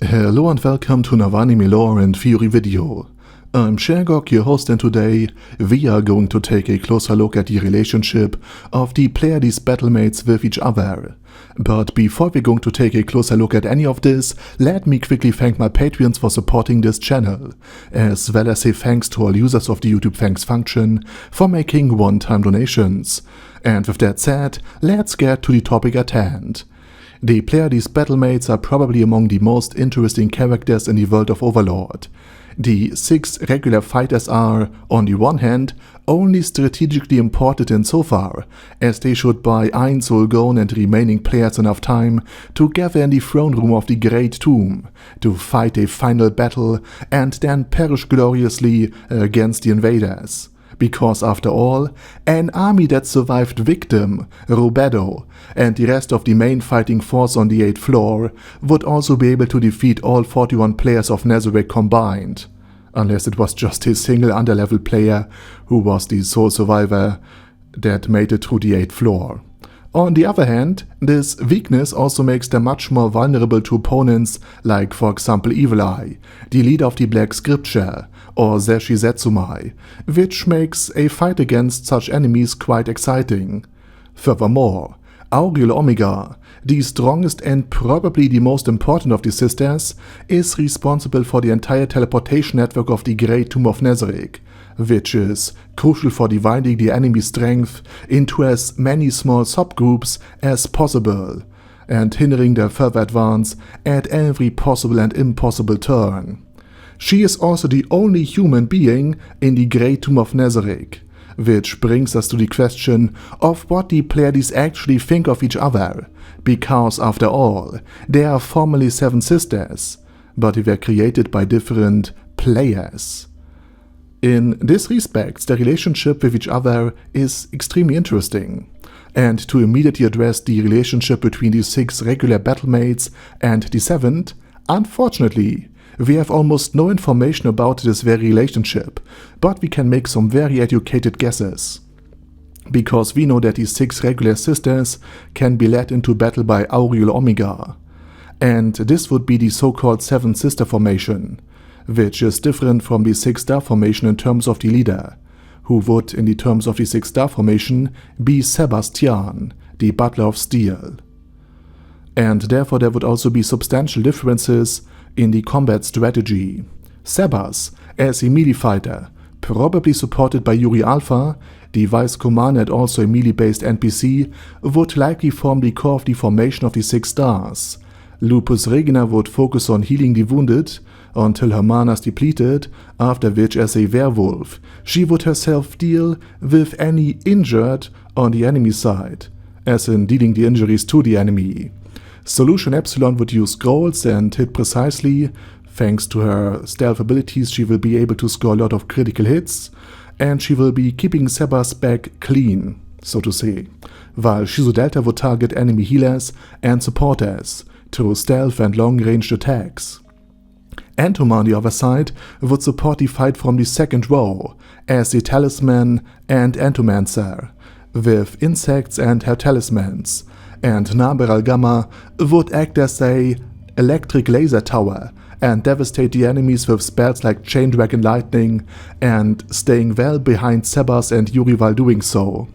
Hello and welcome to Anime Lore and Theory video. I'm Shergok, your host, and today we are going to take a closer look at the relationship of the Pleiades battlemates with each other. But before we're going to take a closer look at any of this, let me quickly thank my Patreons for supporting this channel, as well as say thanks to all users of the YouTube thanks function for making one-time donations. And with that said, let's get to the topic at hand. The Pleiades battlemates are probably among the most interesting characters in the world of Overlord. The 6 regular fighters are, on the one hand, only strategically important insofar as they should buy Ein Solgon and remaining players enough time to gather in the throne room of the Great Tomb, to fight a final battle and then perish gloriously against the invaders. Because after all, an army that survived Victim, Robedo, and the rest of the main fighting force on the 8th floor would also be able to defeat all 41 players of Nazarick combined. Unless it was just a single underlevel player who was the sole survivor that made it through the 8th floor. On the other hand, this weakness also makes them much more vulnerable to opponents like, for example, Evil Eye, the leader of the Black Scripture, or Zeshi Zetsumai, which makes a fight against such enemies quite exciting. Furthermore, Auriel Omega, the strongest and probably the most important of the sisters, is responsible for the entire teleportation network of the Great Tomb of Nazarick, which is crucial for dividing the enemy's strength into as many small subgroups as possible, and hindering their further advance at every possible and impossible turn. She is also the only human being in the Great Tomb of Nazarick, which brings us to the question of what the Pleiades actually think of each other, because after all, they are formerly 7 sisters, but they were created by different players. In this respect, their relationship with each other is extremely interesting. And to immediately address the relationship between the 6 regular battlemates and the 7th, unfortunately, we have almost no information about this very relationship, but we can make some very educated guesses. Because we know that the 6 regular sisters can be led into battle by Auriel Omega, and this would be the so-called 7 sister formation, which is different from the 6-star formation in terms of the leader, who would, in the terms of the 6-star formation, be Sebastian, the Butler of Steel. And therefore there would also be substantial differences in the combat strategy. Sebas, as a melee fighter, probably supported by Yuri Alpha, the vice commander and also a melee-based NPC, would likely form the core of the formation of the 6 stars. Lupus Regina would focus on healing the wounded until her mana is depleted, after which, as a werewolf, she would herself deal with any injured on the enemy side, as in dealing the injuries to the enemy. Solution Epsilon would use scrolls and hit precisely. Thanks to her stealth abilities, she will be able to score a lot of critical hits, and she will be keeping Sebas back clean, so to say, while Shizu Delta would target enemy healers and supporters through stealth and long-ranged attacks. Antoma, on the other side, would support the fight from the 2nd row as the Talisman and Entomancer, with insects and her talismans, and Naberal Gamma would act as a electric laser tower and devastate the enemies with spells like Chain Dragon Lightning and staying well behind Sebas and Yuri while doing so.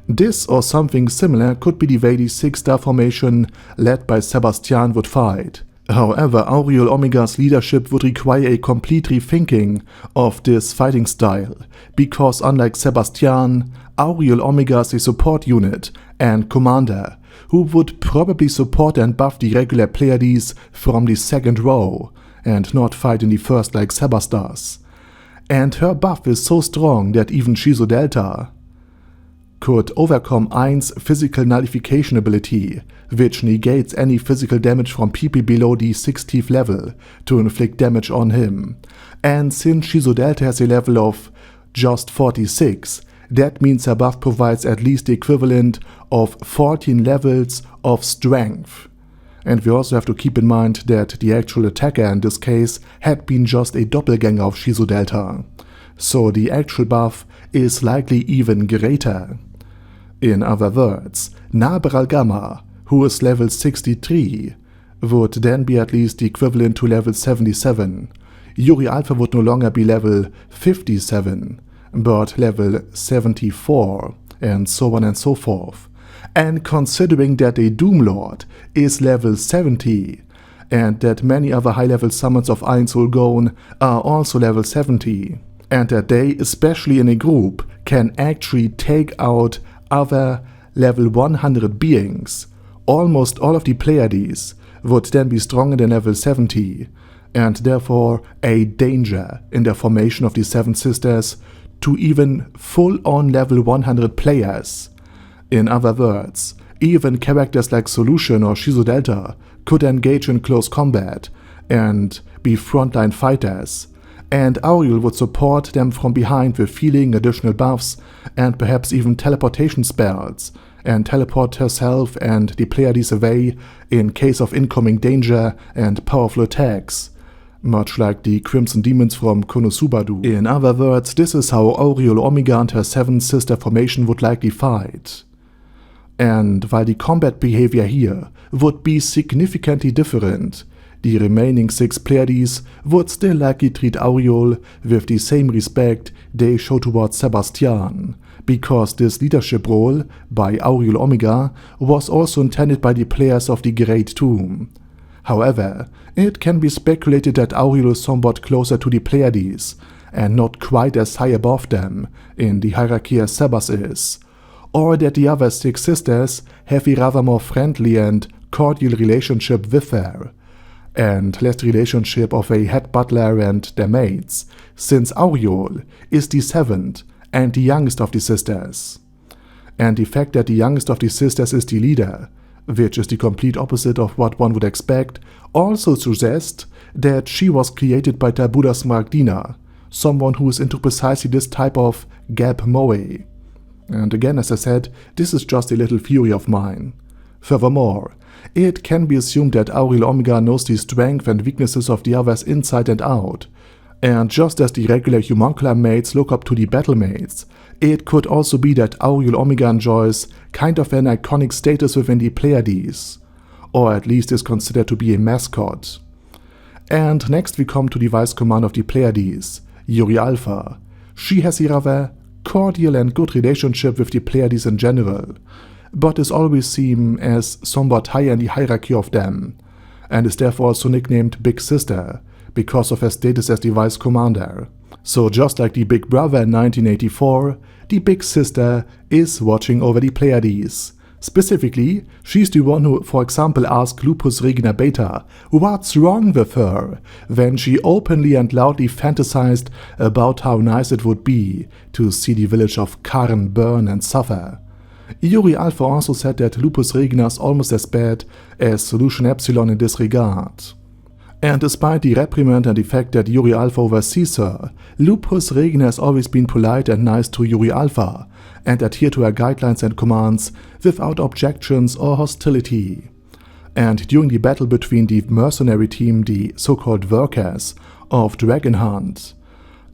This or something similar could be the way the 6-star formation led by Sebastian would fight. However, Auriel Omega's leadership would require a complete rethinking of this fighting style, because unlike Sebastian, Auriel Omega is a support unit and commander who would probably support and buff the regular Pleiades from the 2nd row, and not fight in the 1st like Sebas does. And her buff is so strong that even Shizu Delta could overcome Ein's physical nullification ability, which negates any physical damage from people below the 60th level to inflict damage on him. And since Shizu Delta has a level of just 46, that means her buff provides at least the equivalent of 14 levels of strength. And we also have to keep in mind that the actual attacker in this case had been just a doppelganger of Shizu Delta, so the actual buff is likely even greater. In other words, Naberal Gamma, who is level 63, would then be at least equivalent to level 77. Yuri Alpha would no longer be level 57, but level 74, and so on and so forth. And considering that a Doomlord is level 70, and that many other high-level summons of Einzulgon are also level 70, and that they, especially in a group, can actually take out other level 100 beings, almost all of the Pleiades would then be stronger than level 70, and therefore a danger in the formation of the Seven Sisters to even full-on level 100 players. In other words, even characters like Solution or Shizu Delta could engage in close combat and be frontline fighters, and Auriel would support them from behind with healing, additional buffs, and perhaps even teleportation spells, and teleport herself and the Pleiades away in case of incoming danger and powerful attacks, much like the Crimson Demons from Konosuba do. In other words, this is how Auriel Omega and her Seven Sister formation would likely fight. And while the combat behavior here would be significantly different, the remaining 6 Pleiades would still likely treat Auriel with the same respect they show towards Sebastian, because this leadership role by Auriel Omega was also intended by the players of the Great Tomb. However, it can be speculated that Auriel is somewhat closer to the Pleiades, and not quite as high above them in the hierarchy as Sebas is, or that the other 6 sisters have a rather more friendly and cordial relationship with her, and less relationship of a head butler and their maids, since Auriel is the 7th and the youngest of the sisters. And the fact that the youngest of the sisters is the leader, which is the complete opposite of what one would expect, also suggests that she was created by Tabuda Smaragdina, someone who is into precisely this type of gap moe. And again, as I said, this is just a little theory of mine. Furthermore, it can be assumed that Auriel Omega knows the strengths and weaknesses of the others inside and out, and just as the regular homuncular maids look up to the battle maids, it could also be that Auriel Omega enjoys kind of an iconic status within the Pleiades, or at least is considered to be a mascot. And next we come to the vice command of the Pleiades, Yuri Alpha. She has a rather cordial and good relationship with the Pleiades in general, but is always seen as somewhat higher in the hierarchy of them, and is therefore also nicknamed Big Sister, because of her status as the vice commander. So just like the Big Brother in 1984, the Big Sister is watching over the Pleiades. Specifically, she's the one who, for example, asked Lupus Regina Beta what's wrong with her, when she openly and loudly fantasized about how nice it would be to see the village of Karn burn and suffer. Yuri Alpha also said that Lupus Regina is almost as bad as Solution Epsilon in this regard. And despite the reprimand and the fact that Yuri Alpha oversees her, Lupus Regina has always been polite and nice to Yuri Alpha, and adhere to her guidelines and commands without objections or hostility. And during the battle between the mercenary team, the so-called workers of Dragonhunt,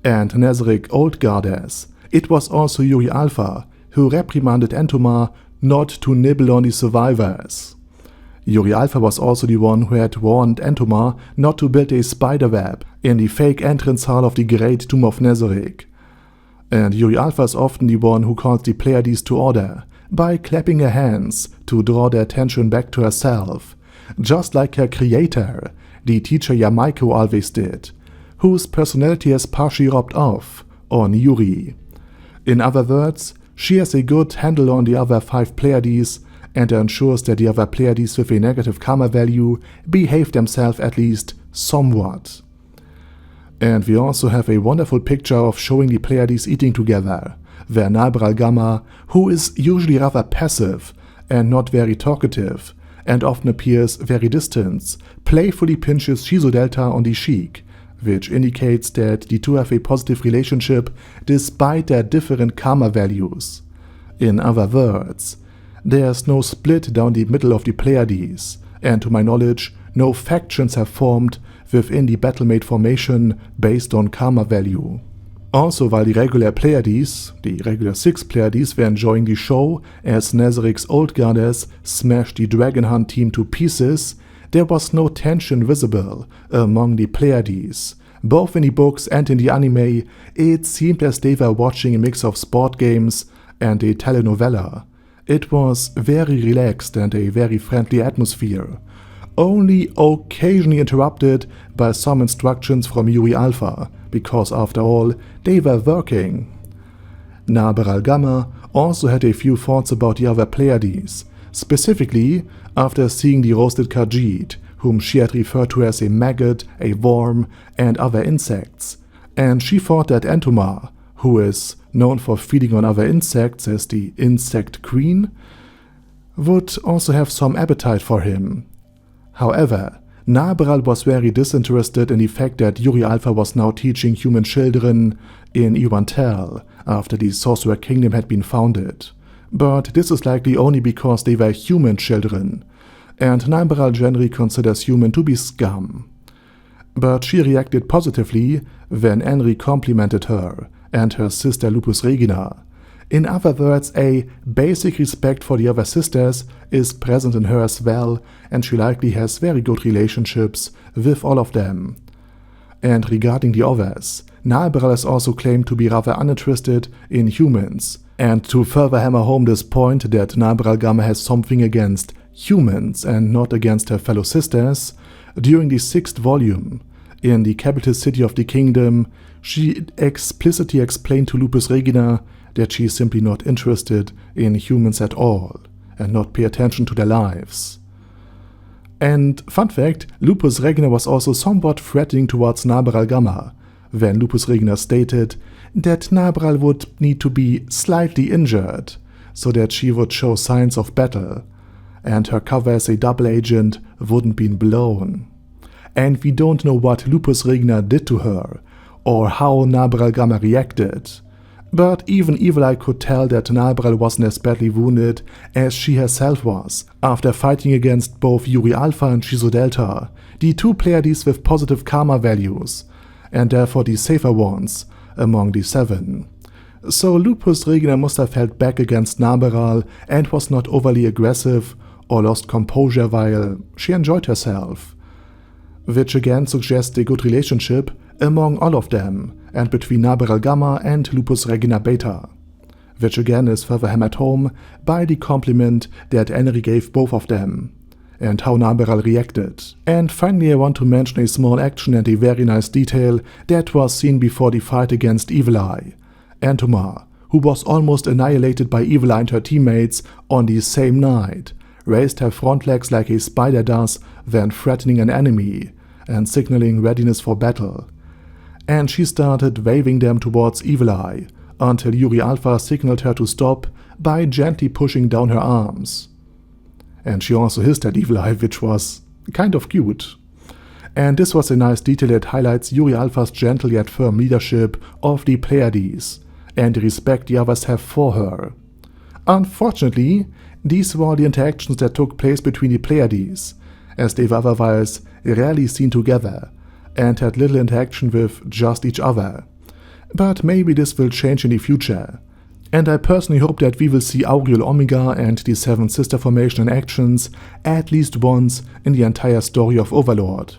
and Nazarick Old Goddess, it was also Yuri Alpha who reprimanded Entomar not to nibble on the survivors. Yuri Alpha was also the one who had warned Entomar not to build a spiderweb in the fake entrance hall of the Great Tomb of Nazarick. And Yuri Alpha is often the one who calls the Pleiades to order by clapping her hands to draw their attention back to herself, just like her creator, the teacher Yamaiko, always did, whose personality has partially rubbed off on Yuri. In other words, she has a good handle on the other 5 Pleiades and ensures that the other Pleiades with a negative karma value behave themselves at least somewhat. And we also have a wonderful picture of showing the Pleiades eating together, where Nabral Gamma, who is usually rather passive and not very talkative, and often appears very distant, playfully pinches Shizu Delta on the cheek, which indicates that the two have a positive relationship despite their different karma values. In other words, there's no split down the middle of the Pleiades, and to my knowledge, no factions have formed within the Battlemate formation based on karma value. Also, while the regular Pleiades, the regular 6 Pleiades, were enjoying the show as Nazarick's Old Goddess smashed the Dragonhunt team to pieces, there was no tension visible among the Pleiades. Both in the books and in the anime, it seemed as they were watching a mix of sport games and a telenovela. It was very relaxed and a very friendly atmosphere, only occasionally interrupted by some instructions from Yuri Alpha, because after all, they were working. Naberal Gamma also had a few thoughts about the other Pleiades, specifically after seeing the roasted Khajiit, whom she had referred to as a maggot, a worm, and other insects, and she thought that Entomar, who is known for feeding on other insects as the insect queen, would also have some appetite for him. However, Naberal was very disinterested in the fact that Yuri Alpha was now teaching human children in Iwantel after the Sorcerer Kingdom had been founded, but this is likely only because they were human children, and Naberal generally considers human to be scum. But she reacted positively when Henry complimented her and her sister Lupus Regina. In other words, a basic respect for the other sisters is present in her as well, and she likely has very good relationships with all of them. And regarding the others, Naberal has also claimed to be rather uninterested in humans, and to further hammer home this point that Naberal Gamma has something against humans and not against her fellow sisters, during the 6th volume, in the capital city of the kingdom, she explicitly explained to Lupus Regina that she is simply not interested in humans at all, and not pay attention to their lives. And fun fact, Lupus Regina was also somewhat threatening towards Naberal Gamma, when Lupus Regina stated that Naberal would need to be slightly injured, so that she would show signs of battle, and her cover as a double agent wouldn't be blown. And we don't know what Lupus Regina did to her, or how Naberal Gamma reacted. But even Evil Eye could tell that Naberal wasn't as badly wounded as she herself was, after fighting against both Yuri Alpha and Shizo Delta, the two Pleiades with positive karma values, and therefore the safer ones among the 7. So Lupus Regina must have held back against Naberal and was not overly aggressive or lost composure while she enjoyed herself, which again suggests a good relationship among all of them, and between Naberal Gamma and Lupus Regina Beta, which again is further hammered home by the compliment that Henry gave both of them, and how Naberal reacted. And finally I want to mention a small action and a very nice detail that was seen before the fight against Evil Eye. Entomar, who was almost annihilated by Evil Eye and her teammates on the same night, raised her front legs like a spider does when threatening an enemy, and signaling readiness for battle. And she started waving them towards Evil Eye, until Yuri Alpha signaled her to stop by gently pushing down her arms. And she also hissed at Evil Eye, which was kind of cute. And this was a nice detail that highlights Yuri Alpha's gentle yet firm leadership of the Pleiades, and the respect the others have for her. Unfortunately, these were the interactions that took place between the Pleiades, as they were otherwise rarely seen together, and had little interaction with just each other. But maybe this will change in the future, and I personally hope that we will see Auriel Omega and the 7 sister formation in actions at least once in the entire story of Overlord.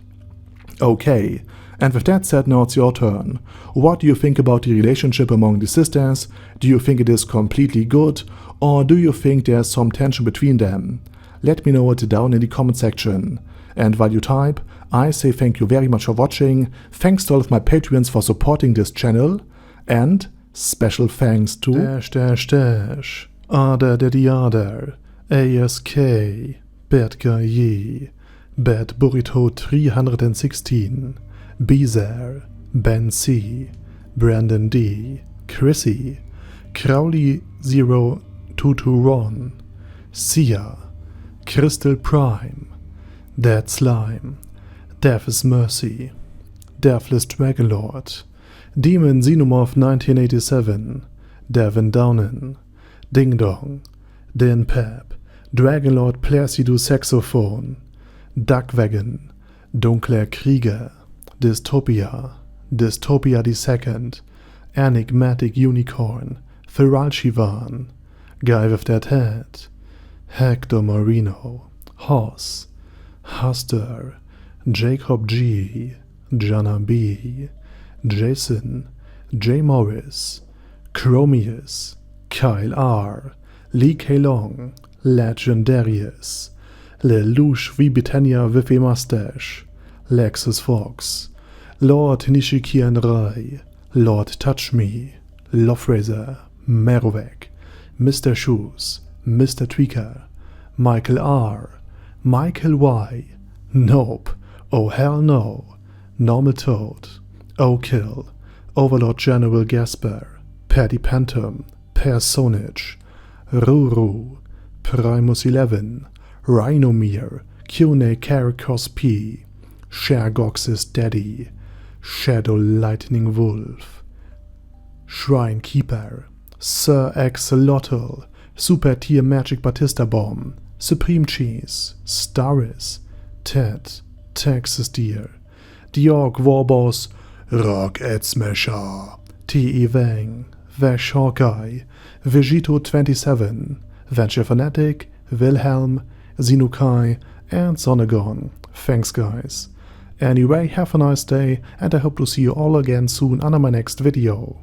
Okay, and with that said, now it's your turn. What do you think about the relationship among the sisters? Do you think it is completely good, or do you think there's some tension between them? Let me know it down in the comment section. And while you type, I say thank you very much for watching, thanks to all of my Patreons for supporting this channel, and special thanks to Ada Daddy Ada, ASK, Bad Guy Ye, Bad Burrito 316, Bezer, Ben C, Brandon D, Chrissy, Crowley 022 Ron, Sia, Crystal Prime, Dead Slime, Death is Mercy, Deathless Dragonlord, Demon Xenomorph 1987, Devin Downen, Ding Dong, Dan Pep, Dragonlord Placido Saxophone, Duckwagon, Dunkler Krieger, Dystopia, Dystopia II, Enigmatic Unicorn, Feralchivan, Guy with That Head, Hector Moreno, Hoss, Huster, Jacob G, Jana B, Jason, J. Morris, Chromius, Kyle R, Lee K. Long, Legendarius, Lelouch V. Britannia with a Mustache, Lexus Fox, Lord Nishikian Rai, Lord Touch Me, Loverazer, Merovec, Mr. Shoes, Mr. Tweaker, Michael R, Michael Y, Nope, Oh Hell No, Normal Toad, O'Kill, Overlord General Gasper, Paddy Pantum, Personage, Ruru, Primus 11, Rhinomere, Cune Caracos P, Shergox's Daddy, Shadow Lightning Wolf, Shrine Keeper, Sir Axolotl, Super Tier Magic Batista Bomb, Supreme Cheese, Staris, Ted, Texas Deer, Diorg Warboss, Rock Ed Smasher, T.E. Wang, Vash Hawkeye, Vegito 27, Venture Fanatic, Wilhelm, Zinukai, and Sonagon. Thanks guys. Anyway, have a nice day, and I hope to see you all again soon on my next video.